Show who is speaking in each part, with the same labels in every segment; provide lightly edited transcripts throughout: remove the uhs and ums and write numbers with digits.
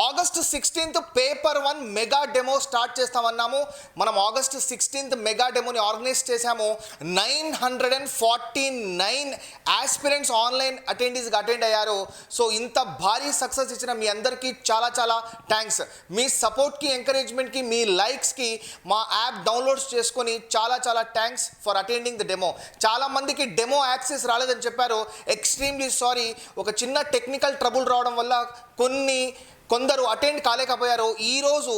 Speaker 1: August 16th paper 1 mega demo start చేస్తామన్నాము. మనం August 16th mega డెమోని ఆర్గనైజ్ చేశాము. 949 ఆస్పిరెంట్స్ ఆన్లైన్ అటెండీస్గా అటెండ్ అయ్యారు. సో ఇంత భారీ సక్సెస్ ఇచ్చిన మీ అందరికీ చాలా చాలా థ్యాంక్స్. మీ సపోర్ట్కి, ఎంకరేజ్మెంట్కి, మీ లైక్స్కి మా యాప్ డౌన్లోడ్స్ చేసుకొని చాలా చాలా thanks for attending the demo. చాలామందికి డెమో యాక్సెస్ రాలేదని చెప్పారు. Extremely sorry. ఒక చిన్న టెక్నికల్ ట్రబుల్ రావడం వల్ల కొందరు అటెండ్ కాలేకపోయారు. ఈరోజు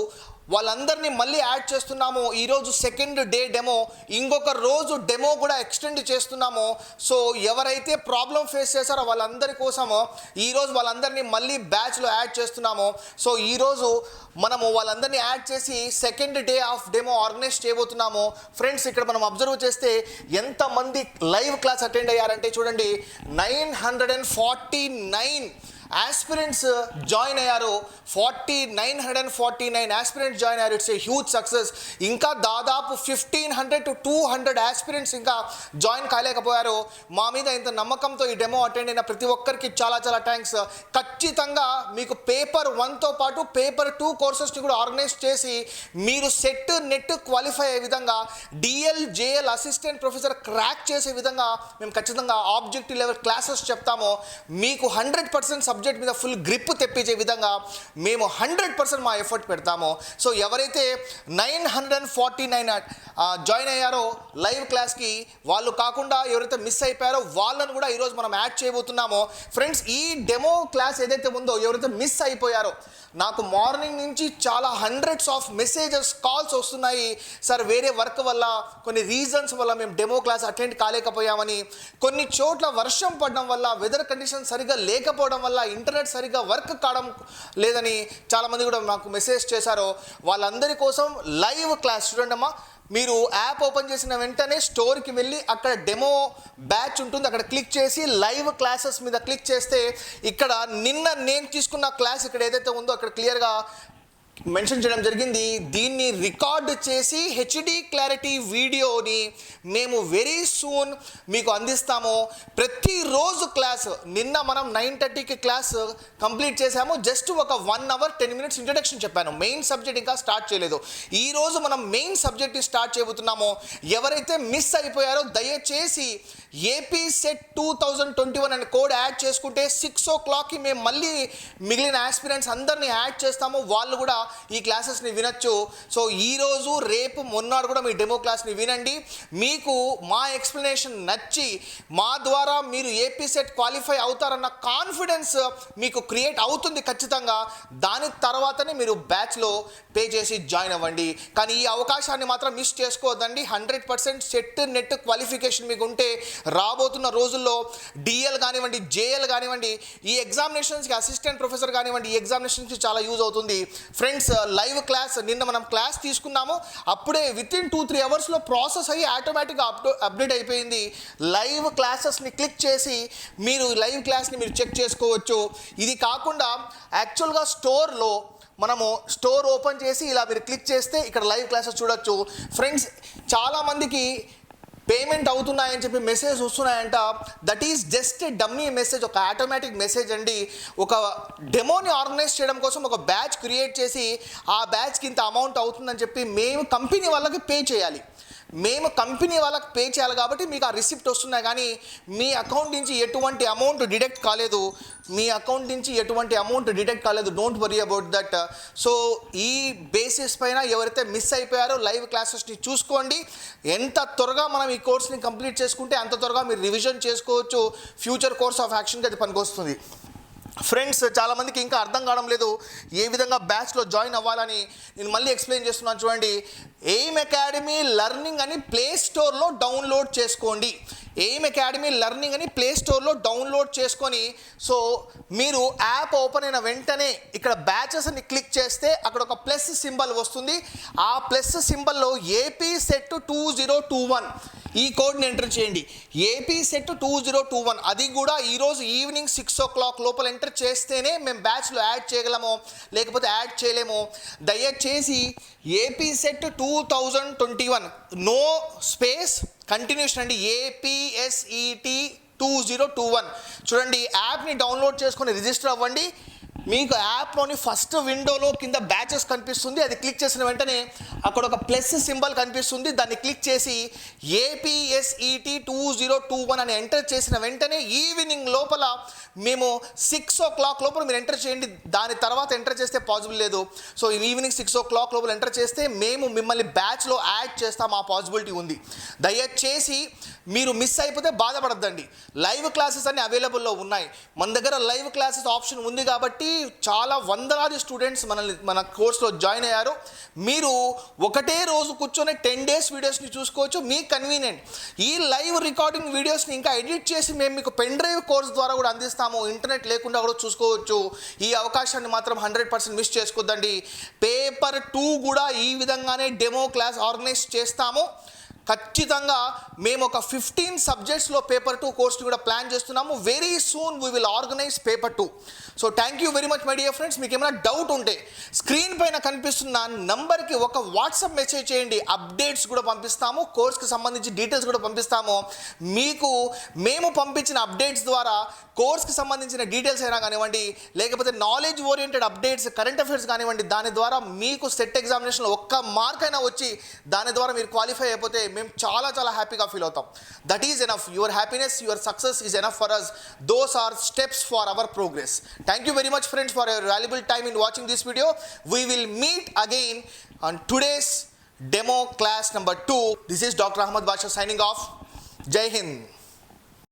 Speaker 1: వాళ్ళందరినీ మళ్ళీ యాడ్ చేస్తున్నాము. ఈరోజు సెకండ్ డే డెమో, ఇంకొక రోజు డెమో కూడా ఎక్స్టెండ్ చేస్తున్నాము. సో ఎవరైతే ప్రాబ్లం ఫేస్ చేశారో వాళ్ళందరి కోసము ఈరోజు వాళ్ళందరినీ మళ్ళీ బ్యాచ్లో యాడ్ చేస్తున్నాము. సో ఈరోజు మనము వాళ్ళందరినీ యాడ్ చేసి second day of demo organise చేయబోతున్నాము. ఫ్రెండ్స్, ఇక్కడ మనం అబ్జర్వ్ చేస్తే ఎంతమంది లైవ్ క్లాస్ అటెండ్ అయ్యారంటే చూడండి, 949 ఆస్పిరెంట్స్ జాయిన్ అయ్యారు. 949 ఆస్పిరెంట్స్ జాయిన్ అయ్యారు. It's a huge success. ఇంకా దాదాపు 1500 to 200 ఆస్పిరెంట్స్ ఇంకా జాయిన్ కాలేకపోయారు. మా మీద ఇంత నమ్మకంతో ఈ డెమో అటెండ్ అయిన ప్రతి ఒక్కరికి చాలా చాలా థ్యాంక్స్. ఖచ్చితంగా మీకు పేపర్ 1తో పాటు పేపర్ 2 కోర్సెస్ని కూడా ఆర్గనైజ్ చేసి మీరు సెట్ నెట్ క్వాలిఫై అయ్యే విధంగా, DL JL assistant professor crack చేసే విధంగా మేము ఖచ్చితంగా ఆబ్జెక్టివ్ లెవెల్ క్లాసెస్ చెప్తాము. మీకు 100% సబ్జెక్ట్ మీద ఫుల్ గ్రిప్ తెప్పించే విధంగా మేము 100% మా ఎఫర్ట్ పెడతాము. సో ఎవరైతే 949 జాయిన్ అయ్యారో లైవ్ క్లాస్కి, వాళ్ళు కాకుండా ఎవరైతే మిస్ అయిపోయారో వాళ్ళను కూడా ఈరోజు మనం యాడ్ చేయబోతున్నాము. ఫ్రెండ్స్, ఈ డెమో క్లాస్ ఏదైతే ఉందో, ఎవరైతే మిస్ అయిపోయారో, నాకు మార్నింగ్ నుంచి చాలా హండ్రెడ్స్ ఆఫ్ మెసేజెస్, కాల్స్ వస్తున్నాయి. సార్, వేరే వర్క్ వల్ల, కొన్ని రీజన్స్ వల్ల మేము డెమో క్లాస్ అటెండ్ కాలేకపోయామని, కొన్ని చోట్ల వర్షం పడడం వల్ల, వెదర్ కండిషన్ సరిగ్గా లేకపోవడం వల్ల, ఇంటర్నెట్ సరిగ్గా వర్క్ కావడం లేదని చాలామంది కూడా మాకు మెసేజ్ చేశారు. వాళ్ళందరి కోసం లైవ్ క్లాస్ చూడండమ్మా. మీరు యాప్ ఓపెన్ చేసిన వెంటనే స్టోర్కి వెళ్ళి అక్కడ డెమో బ్యాచ్ ఉంటుంది, అక్కడ క్లిక్ చేసి లైవ్ క్లాసెస్ మీద క్లిక్ చేస్తే ఇక్కడ నిన్న నేను తీసుకున్న క్లాస్ ఇక్కడ ఏదైతే ఉందో అక్కడ క్లియర్గా మెన్షన్ చేయడం జరిగింది. దీన్ని రికార్డ్ చేసి హెచ్డి క్లారిటీ వీడియోని మేము వెరీ సూన్ మీకు అందిస్తాము. ప్రతిరోజు క్లాస్, నిన్న మనం 9:30కి క్లాస్ కంప్లీట్ చేసాము. జస్ట్ ఒక 1 hour 10 minutes ఇంట్రడక్షన్ చెప్పాను. మెయిన్ సబ్జెక్ట్ ఇంకా స్టార్ట్ చేయలేదు. ఈరోజు మనం మెయిన్ సబ్జెక్ట్ని స్టార్ట్ చేయబోతున్నాము. ఎవరైతే మిస్ అయిపోయారో దయచేసి ఏపీ సెట్ 2021 అనే కోడ్ యాడ్ చేసుకుంటే 6 o'clockకి మేము మళ్ళీ మిగిలిన ఆస్పిరెంట్స్ అందరినీ యాడ్ చేస్తాము. వాళ్ళు కూడా ఈ క్లాసెస్ని వినొచ్చు. సో ఈరోజు, రేపు, మొన్నాడు కూడా మీ డెమో క్లాస్ని వినండి. మీకు మా ఎక్స్ప్లెనేషన్ నచ్చి మా ద్వారా మీరు ఏపీ సెట్ క్వాలిఫై అవుతారన్న కాన్ఫిడెన్స్ మీకు క్రియేట్ అవుతుంది ఖచ్చితంగా. దాని తర్వాతనే మీరు బ్యాచ్లో పే చేసి జాయిన్ అవ్వండి. కానీ ఈ అవకాశాన్ని మాత్రం మిస్ చేసుకోవద్దండి. 100% సెట్ నెట్ క్వాలిఫికేషన్ మీకు ఉంటే రాబోతున్న రోజుల్లో డిఎల్ కానివ్వండి, జేఎల్ కానివ్వండి, ఈ ఎగ్జామినేషన్స్కి అసిస్టెంట్ ప్రొఫెసర్ కానివ్వండి, ఈ ఎగ్జామినేషన్స్కి చాలా యూజ్ అవుతుంది. ఫ్రెండ్స్, లైవ్ క్లాస్ నిన్న మనం క్లాస్ తీసుకున్నాము. అప్పుడే వితిన్ 2-3 అవర్స్లో ప్రాసెస్ అయ్యి ఆటోమేటిక్గా అప్డేట్ అయిపోయింది. లైవ్ క్లాసెస్ని క్లిక్ చేసి మీరు లైవ్ క్లాస్ని మీరు చెక్ చేసుకోవచ్చు. ఇది కాకుండా యాక్చువల్గా స్టోర్లో మనము స్టోర్ ఓపెన్ చేసి ఇలా మీరు క్లిక్ చేస్తే ఇక్కడ లైవ్ క్లాసెస్ చూడొచ్చు. ఫ్రెండ్స్, చాలామందికి పేమెంట్ అవుతున్నాయని చెప్పి మెసేజ్ వస్తున్నాయంట. That is just dummy message, ఒక ఆటోమేటిక్ మెసేజ్ అండి. ఒక డెమోని ఆర్గనైజ్ చేయడం కోసం ఒక బ్యాచ్ క్రియేట్ చేసి ఆ బ్యాచ్కి ఇంత అమౌంట్ అవుతుందని చెప్పి మేము కంపెనీ వాళ్ళకి పే చేయాలి. కాబట్టి మీకు ఆ రిసిప్ట్ వస్తున్నాయి. కానీ మీ అకౌంట్ నుంచి ఎటువంటి అమౌంట్ డిడక్ట్ కాలేదు. Don't worry about that. So ఈ బేసిస్ పైన ఎవరైతే మిస్ అయిపోయారో లైవ్ క్లాసెస్ని చూసుకోండి. ఎంత త్వరగా మనం ఈ కోర్స్ని కంప్లీట్ చేసుకుంటే అంత త్వరగా మీరు రివిజన్ చేసుకోవచ్చు. ఫ్యూచర్ కోర్స్ ఆఫ్ యాక్షన్కి అది పనికొస్తుంది. ఫ్రెండ్స్, చాలామందికి ఇంకా అర్థం కావడం లేదు ఏ విధంగా బ్యాచ్లో జాయిన్ అవ్వాలని. నేను మళ్ళీ ఎక్స్ప్లెయిన్ చేస్తున్నాను చూడండి. ఎయిమ్ అకాడమీ లెర్నింగ్ అని ప్లే స్టోర్లో డౌన్లోడ్ చేసుకోండి. ఎయిమ్ అకాడమీ లెర్నింగ్ అని ప్లే స్టోర్లో డౌన్లోడ్ చేసుకొని, సో మీరు యాప్ ఓపెన్ అయిన వెంటనే ఇక్కడ బ్యాచెస్ అని క్లిక్ చేస్తే అక్కడ ఒక ప్లస్ సింబల్ వస్తుంది. ఆ ప్లస్ సింబల్లో ఏపీ సెట్ 2021 ఈ కోడ్ని ఎంటర్ చేయండి. ఏపీ సెట్ 2021 అది కూడా ఈరోజు ఈవినింగ్ 6 o'clock లోపల ఎంటర్ చేస్తేనే మేము బ్యాచ్లో యాడ్ చేయగలము, లేకపోతే యాడ్ చేయలేము. దయచేసి A P set 2021 no space continuation అండి, ఏపీఎస్ఈటి 2021 చూడండి. యాప్ని డౌన్లోడ్ చేసుకొని రిజిస్టర్ అవ్వండి. మీకు యాప్లోని ఫస్ట్ విండోలో కింద బ్యాచెస్ కనిపిస్తుంది, అది క్లిక్ చేసిన వెంటనే అక్కడ ఒక ప్లస్ సింబల్ కనిపిస్తుంది, దాన్ని క్లిక్ చేసి APSET 2021 అని ఎంటర్ చేసిన వెంటనే ఈవినింగ్ లోపల మేము 6 o'clock లోపల మీరు ఎంటర్ చేయండి. దాని తర్వాత ఎంటర్ చేస్తే పాసిబుల్ లేదు. సో ఈవినింగ్ 6 o'clock లోపల ఎంటర్ చేస్తే మేము మిమ్మల్ని బ్యాచ్లో యాడ్ చేస్తాం, ఆ పాసిబిలిటీ ఉంది. దయచేసి మీరు మిస్ అయిపోతే బాధపడద్దండి. లైవ్ క్లాసెస్ అన్ని అవైలబుల్లో ఉన్నాయి. మన దగ్గర లైవ్ క్లాసెస్ ఆప్షన్ ఉంది కాబట్టి చాలా వందలాది స్టూడెంట్స్ మన కోర్సులో జాయిన్ అయ్యారు. మీరు ఒకటే రోజు కూర్చొని 10 days వీడియోస్ని చూసుకోవచ్చు, మీకు కన్వీనియంట్. ఈ లైవ్ రికార్డింగ్ వీడియోస్ని ఇంకా ఎడిట్ చేసి మేము మీకు పెన్ డ్రైవ్ కోర్స్ ద్వారా కూడా అందిస్తాము, ఇంటర్నెట్ లేకుండా కూడా చూసుకోవచ్చు. ఈ అవకాశాన్ని మాత్రం 100% మిస్ చేసుకోద్దండి. పేపర్ 2 కూడా ఈ విధంగానే డెమో క్లాస్ ఆర్గనైజ్ చేస్తాము. ఖచ్చితంగా మేము ఒక 15 సబ్జెక్ట్స్లో పేపర్ 2 కోర్స్ని కూడా ప్లాన్ చేస్తున్నాము. Very soon we will organise paper 2. So thank you very much my dear friends. మీకు ఏమైనా డౌట్ ఉంటే స్క్రీన్ పైన కనిపిస్తున్న నంబర్కి ఒక వాట్సాప్ మెసేజ్ చేయండి, అప్డేట్స్ కూడా పంపిస్తాము, కోర్స్కి సంబంధించి డీటెయిల్స్ కూడా పంపిస్తాము. మీకు మేము పంపించిన అప్డేట్స్ ద్వారా కోర్స్కి సంబంధించిన డీటెయిల్స్ అయినా కానివ్వండి, లేకపోతే knowledge oriented updates, current affairs కానివ్వండి, దాని ద్వారా మీకు సెట్ ఎగ్జామినేషన్లో ఒక్క మార్క్ అయినా వచ్చి దాని ద్వారా మీరు క్వాలిఫై అయిపోతే మేము చాలా చాలా హ్యాపీగా ఫీల్ అవుతాం. That is enough. Your happiness, your success is enough for us. Those are steps for our progress. Thank you very much friends for your valuable time in watching this video. We will meet again on today's demo class number 2. This is Dr. Ahmad Basha signing off. Jai Hind.